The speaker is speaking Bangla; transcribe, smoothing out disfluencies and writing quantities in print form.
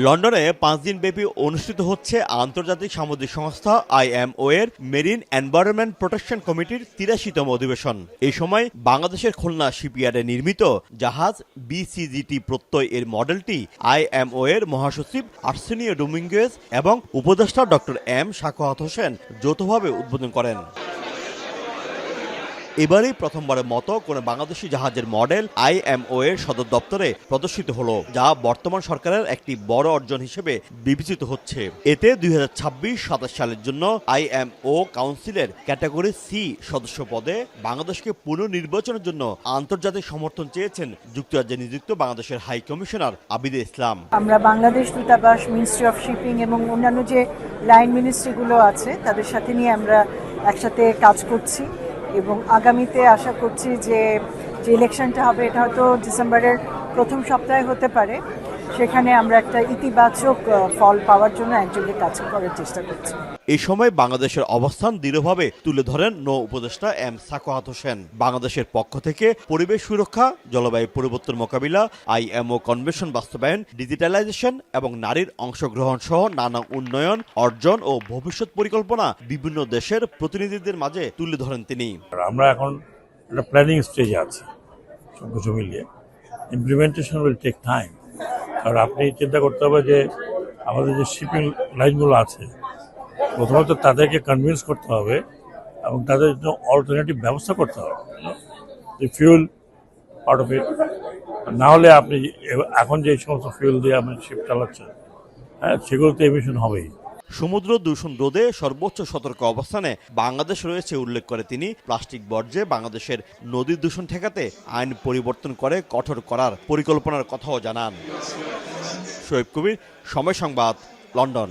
লন্ডনে 5 দিনব্যাপী অনুষ্ঠিত হচ্ছে আন্তর্জাতিক সামুদ্রিক সংস্থা IMO এর মেরিন এনভায়রনমেন্ট প্রোটেকশন কমিটির 83তম অধিবেশন। এই সময় বাংলাদেশের খুলনা শিপইয়ার্ডে নির্মিত জাহাজ BCGT প্রত্যয় এর মডেলটি IMO এর মহাসচিব আর্সেনিও ডোমিঙ্গুয়েজ এবং উপদেষ্টা ডক্টর M সাখাওয়াত হোসেন যৌথভাবে উদ্বোধন করেন। এবারেই প্রথমবারের মতো কোনো বাংলাদেশি জাহাজের মডেল IMO এর সদর দপ্তরে প্রদর্শিত হলো, যা বর্তমান সরকারের একটি বড় অর্জন হিসেবে বিবেচিত হচ্ছে। এতে 2026-27 সালের জন্য IMO কাউন্সিলের ক্যাটাগরি সি সদস্য পদে বাংলাদেশকে পুনর্নির্বাচনের জন্য আন্তর্জাতিক সমর্থন চেয়েছেন যুক্তরাজ্যে নিযুক্ত বাংলাদেশের হাই কমিশনার আবিদে ইসলাম। আমরা বাংলাদেশ দূতাবাস, মিনিস্ট্রি অফ শিপিং এবং অন্যান্য যে লাইন মিনিস্ট্রিগুলো আছে তাদের সাথে নিয়ে আমরা একসাথে কাজ করছি এবং আগামীতে আশা করছি যে ইলেকশনটা হবে এটা হয়তো ডিসেম্বরের প্রথম সপ্তাহে হতে পারে, সেখানে আমরা একটা ইতিবাচক ফল পাওয়ার জন্য একযোগে কাজ করার চেষ্টা করছি। এই সময় বাংলাদেশের অবস্থান দৃঢ়ভাবে তুলে ধরেন নৌ উপদেষ্টা M সাখাওয়াত হোসেন। বাংলাদেশের পক্ষ থেকে পরিবেশ সুরক্ষা, জলবায়ু পরিবর্তন মোকাবিলা, IMO কনভেনশন বাস্তবায়ন, ডিজিটালাইজেশন এবং নারীর অংশগ্রহণ সহ নানা উন্নয়ন, অর্জন ও ভবিষ্যৎ পরিকল্পনা বিভিন্ন দেশের প্রতিনিধিদের মাঝে তুলে ধরেন তিনি। আমরা এখন একটা প্ল্যানিং স্টেজে আছি, সব কিছু মিলিয়ে ইমপ্লিমেন্টেশন উইল টেক টাইম। আর আপনি চিন্তা করতে হবে যে আমাদের যে শিপিং লাইনগুলো আছে, প্রথমত তাদেরকে কনভিন্স করতে হবে এবং তাদের জন্য অল্টারনেটিভ ব্যবস্থা করতে হবে, যে ফিউল পার্ট অফ ইট। না হলে আপনি এখন যে সমস্ত ফিউল দিয়ে আপনি শিপ চালাচ্ছেন, হ্যাঁ, সেগুলোতে এমিশন হবেই। সমুদ্র দূষণ রোধে সর্বোচ্চ সতর্ক অবস্থানে বাংলাদেশ রয়েছে উল্লেখ করে তিনি প্লাস্টিক বর্জ্যে বাংলাদেশের নদী দূষণ ঠেকাতে আইন পরিবর্তন করে কঠোর করার পরিকল্পনার কথাও জানান। শোয়েব কবির, সময় সংবাদ, লন্ডন।